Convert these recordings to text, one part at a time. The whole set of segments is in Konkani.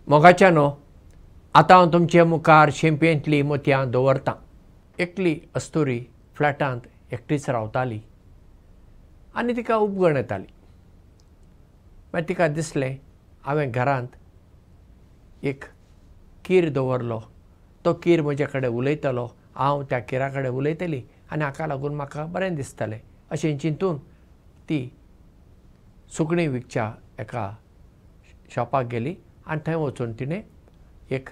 मोगाच्या न्हू आतां हांव तुमचे मुखार शेंपयेंतलीं मोतयां दवरतां. एकली अस्तुरी फ्लॅटांत एकटीच रावताली आनी तिका उपगण येताली. मागीर तिका दिसलें हांवें घरांत एक कीर दवरलो, तो कीर म्हजे कडेन उलयतलो, हांव त्या किरा कडेन उलयतलीं आनी हाका लागून म्हाका बरें दिसतलें अशें चिंतून ती सुकणीं विकच्या एका शॉपाक गेली आनी थंय वचून तिणें एक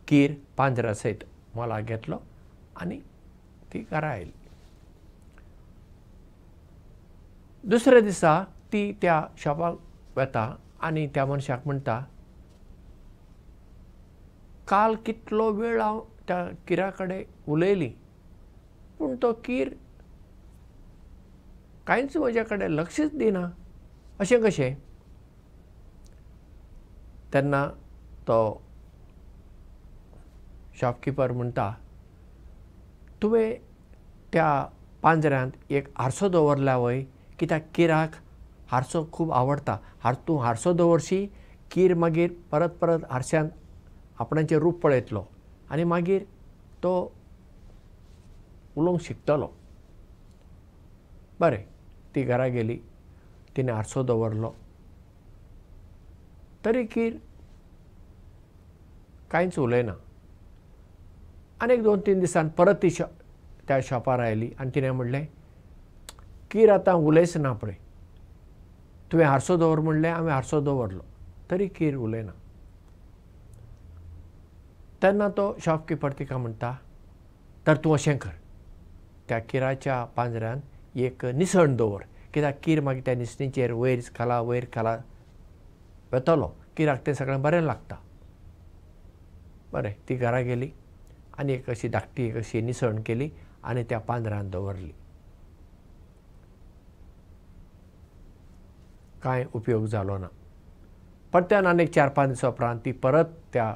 कीर पांजरा सयत मोलाक घेतलो आनी ती घरा आयली. दुसऱ्या दिसा ती त्या शॉपाक वता आनी त्या मनशाक म्हणटा, काल कितलो वेळ हांव त्या किरा कडेन उलयली पूण तो कीर कांयच म्हजे कडेन लक्षच दिना, अशें कशें? तेन्ना तो शॉपकीपर म्हणटा, तुवें त्या पांजऱ्यांत एक हारसो दवरला वय, कित्याक किराक हारसो खूब आवडटा. तूं हारसो दवरशी, कीर मागीर परत परत हारश्यांत आपणाचें रूप पळयतलो आनी मागीर तो उलोवंक शिकतलो. बरें, ती घरा गेली, तिणें हारसो दवरलो, तरी कीर कांयच उलयना. आनी 2-3 दिसान परत ती त्या शॉपार आयली आनी तिणें म्हणलें, कीर आतां उलयच ना पळय, तुवें हारसो दवर म्हणलें, हांवें हारसो दवरलो, तरी कीर उलयना. तेन्ना तो शॉपकीपर तिका म्हणटा, तर तूं अशें कर, त्या किराच्या पांजऱ्यांत एक निसण दवर, कित्याक कीर मागीर त्या निसणीचेर वयर खाला वेतलो, किराक तें सगळें बरें लागता. बरें, ती घरा गेली आनी एक अशी धाकटी एक अशी निसण केली आनी त्या पांजऱ्यांत दवरली. कांय उपयोग जालो ना. परत्यान आनी 4-5 दिसां उपरांत ती परत त्या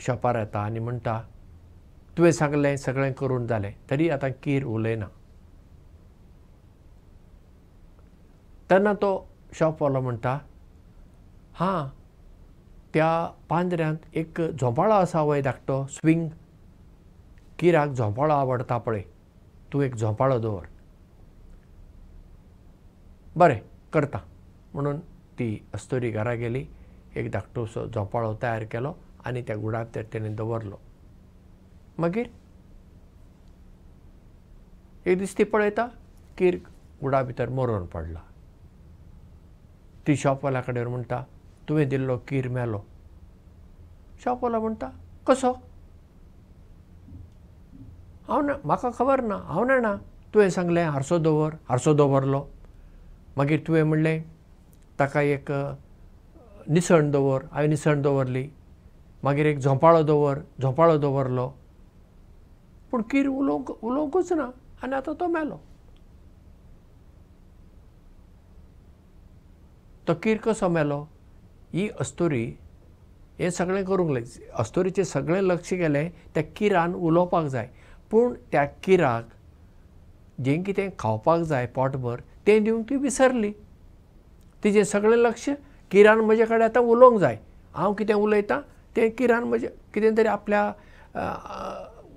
शॉपार येता आनी म्हणटा, तुवें सांगलें सगळें करून जालें, तरी आतां कीर उलयना. तेन्ना तो शॉपवालो म्हणटा, हां, त्या पांजऱ्यांत एक झोंपाळो आसा वय धाकटो, स्विंग, किराक झोंपाळो आवडटा पळय, तूं एक झोंपाळो दवर. बरें, करता म्हणून ती अस्तुरी घरा गेली, एक धाकटोसो झोंपाळो तयार केलो आनी त्या गुडा भितर तेणें दवरलो. मागीर एक दीस ती पळयता, कीर गुडा भितर मरून पडला. ती शॉपवाल्या कडेन म्हणटा, तुवें दिल्लो कीर मेलो. शॉपवालो म्हणटा, कसो? म्हाका खबर ना, हांव जाणा, तुवें सांगलें हारसो दवर, हारसो दवरलो. मागीर तुवें म्हणलें ताका एक निसण दवर, हांवें निसण दवरली. मागीर एक झोंपाळो दवर, झोंपाळो दवरलो, पूण कीर उलोवंकूच ना आनी आतां तो मेलो. तो कीर कसो मेलो? ही अस्तुरी हें सगळें करूंक लागली. अस्तुरीचें सगळें लक्ष गेलें त्या किरान उलोवपाक जाय, पूण त्या किराक जें कितें खावपाक जाय पोटभर तें दिवंक ती विसरली. तिचें सगळें लक्ष किरान म्हजे कडेन आतां उलोवंक जाय, हांव कितें उलयतां तें किरान म्हजें कितें तरी आपल्या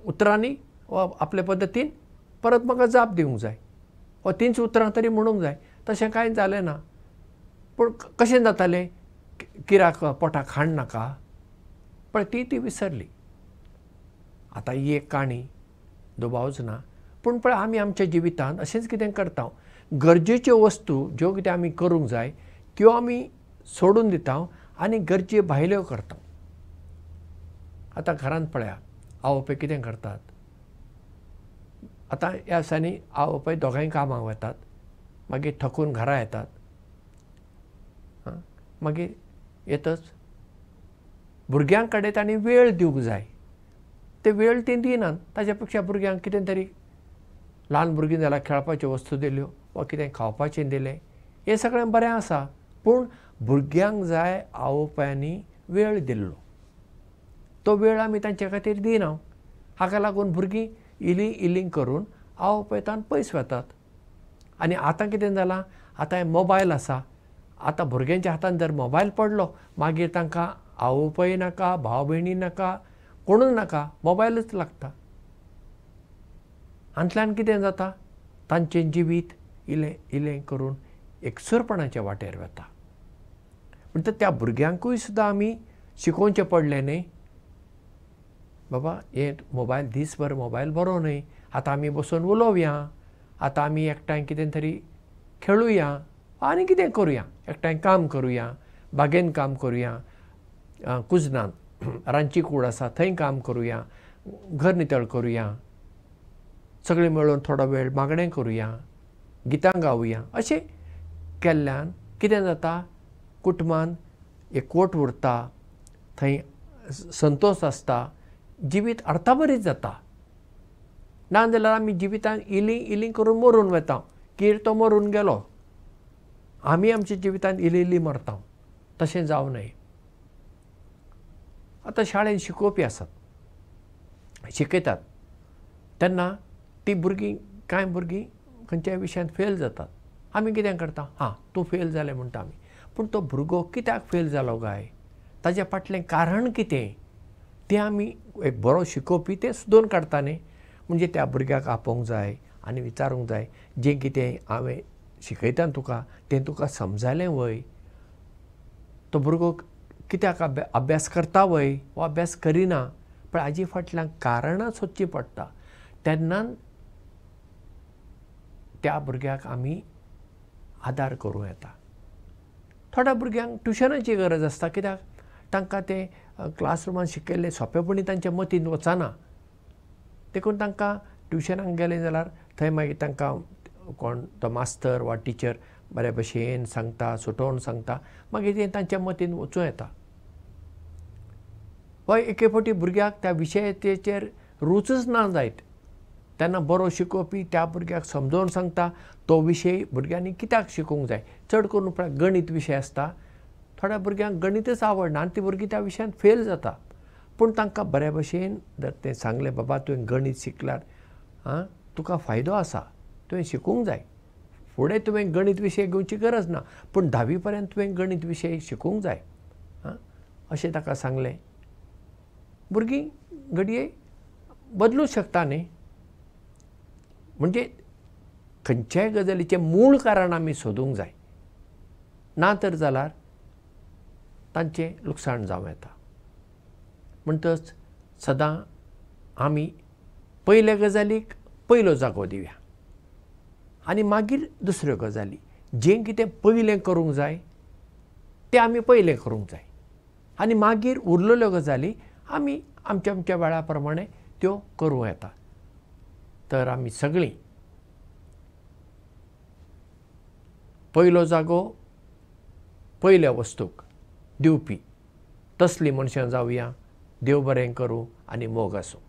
उतरांनी वा आपले पद्दतीन परत म्हाका जाप दिवंक जाय, वा तींच उतरां तरी म्हणूंक जाय. तशें कांय जालें ना. पूण कशें जातालें? किराक पोटाक खाण नाका पण ती विसरली. आतां ही एक काणी दुबावच ना, पूण पळय आमी आमच्या जिवितांत अशेंच कितें करता, गरजेच्यो वस्तू ज्यो कितें आमी करूंक जाय त्यो आमी सोडून दिता आनी गरजे भायल्यो करता. आतां घरांत पळया, आवय बापूय कितें करतात. आतां ह्या दिसांनी आवय बापूय दोगांय कामाक वतात, मागीर थकून घरा येतात, मागीर येतच भुरग्यां कडेन तांणी वेळ दिवंक जाय, ते वेळ ती दिनात. ताचे पेक्षा भुरग्यांक कितें तरी ल्हान भुरगीं जाल्यार खेळपाच्यो वस्तू दिल्यो वा कितें खावपाचें दिलें, हें सगळें बरें आसा. पूण भुरग्यांक जाय आवय बापायांनी वेळ दिल्लो, तो वेळ आमी तांचे खातीर दिना. हाका लागून भुरगीं इलीं करून आवय बापायतान पयस वतात. आनी आतां कितें जालां, आतां मोबायल आसा आतां भुरग्यांच्या हातान जर मोबायल पडलो मागीर तांकां आवय बापूय नाका, भाव भयणी नाका, कोणूच नाका, मोबायलच लागता. हातूंतल्यान कितें जाता, तांचें जिवीत इल्लें इल्लें करून एकसुरपणाच्या वाटेर वता. म्हणटच त्या भुरग्यांकूय सुद्दां आमी शिकोवचें पडलें न्ही. बाबा हे मोबायल दीसभर मोबायल बरो न्ही, आतां आमी बसून उलोवया, आतां आमी एकठांय कितें तरी खेळुया, आनी कितें करुया, एकठांय काम करुया, बागेंत काम करुया, कुजनांत रांदची कूड आसा थंय काम करुया, घर नितळ करुया, सगळीं मेळून थोडो वेळ मागणें करुया, गितां गावुया. अशें केल्ल्यान कितें जाता, कुटुंबान एकवट उरता, थंय संतोश आसता, जिवीत अर्थाभरीत जाता. नाजाल्यार आमी जिवितांत इल्लीं इल्लीं करून मरून वता. कीर तो मरून गेलो, आमी आमच्या जिवितांत इल्लीं इल्लीं मरता. तशें जावं न्हय. आतां शाळेंत शिकोवपी आसात, शिकयतात तेन्ना ती भुरगीं कांय भुरगीं खंयच्याय विशयांत फेल जातात. आमी कितें करता, हां तूं फेल जालें म्हणटा आमी. पूण तो भुरगो कित्याक फेल जालो काय, ताच्या फाटलें कारण कितें तें आमी एक बरो शिकोवपी तें सोदून काडटा न्ही. म्हणजे त्या भुरग्याक आपोवंक जाय आनी विचारूंक जाय, जें कितें हांवें शिकयता तुका तें तुका समजलें वय, तो भुरगो कित्याक अभ्यास करता वय वो अभ्यास करिना, पण हाजे फाटल्यान कारणां सोदचीं पडटा. तेन्ना त्या भुरग्याक आमी आदार करूं येता. थोड्या भुरग्यांक ट्युशनाची गरज आसता, कित्याक तांकां तें क्लासरुमांत शिकयल्लें सोंपेपणी तांच्या मतींत वचना. देखून तांकां ट्युशनाक गेलें जाल्यार थंय मागीर तांकां कोण तो मास्तर वा टिचर बरे भशेन सांगता, सुटोवन सांगता, मागीर तें तांच्या मतींत वचूं येता. वा एके फावटी भुरग्याक त्या विशयाचेर रूचच ना जायत तेन्ना बरो शिकोवपी त्या भुरग्याक समजोवन सांगता, तो विशय भुरग्यांनी कित्याक शिकूंक जाय. चड करून पळय गणीत विशय आसता, थोड्या भुरग्यांक गणितच आवडना आनी ती भुरगीं त्या विशयांत फेल जाता. पूण तांकां बऱ्या भशेन जर तें सांगलें, बाबा तुवें गणीत शिकल्यार तुका फायदो आसा, तुवें शिकूंक जाय, फुडें तुवें गणीत विशय घेवची गरज ना, पूण 10वी पर्यंत तुवें गणीत विशय शिकूंक जाय अशें ताका सांगलें. भुरगीं घडये बदलूंक शकता न्ही. म्हणजे खंयच्याय गजालीचें मूळ कारण आमी सोदूंक जाय, ना तर जाल्यार तांचें लुकसाण जावं येता. म्हणटच सदां आमी पयल्या गजालीक पयलो जागो दिवया आनी मागीर दुसऱ्यो गजाली. जें कितें पयलें करूंक जाय तें आमी पयलें करूंक जाय आनी मागीर उरलेल्यो गजाली आमी आमच्या आमच्या वेळा प्रमाणें त्यो करूं येता. तर आमी सगळीं पयलो जागो पयल्या वस्तूक दिवपी तसलीं मनशां जावया. देव बरें करूं आनी मोग आसूं.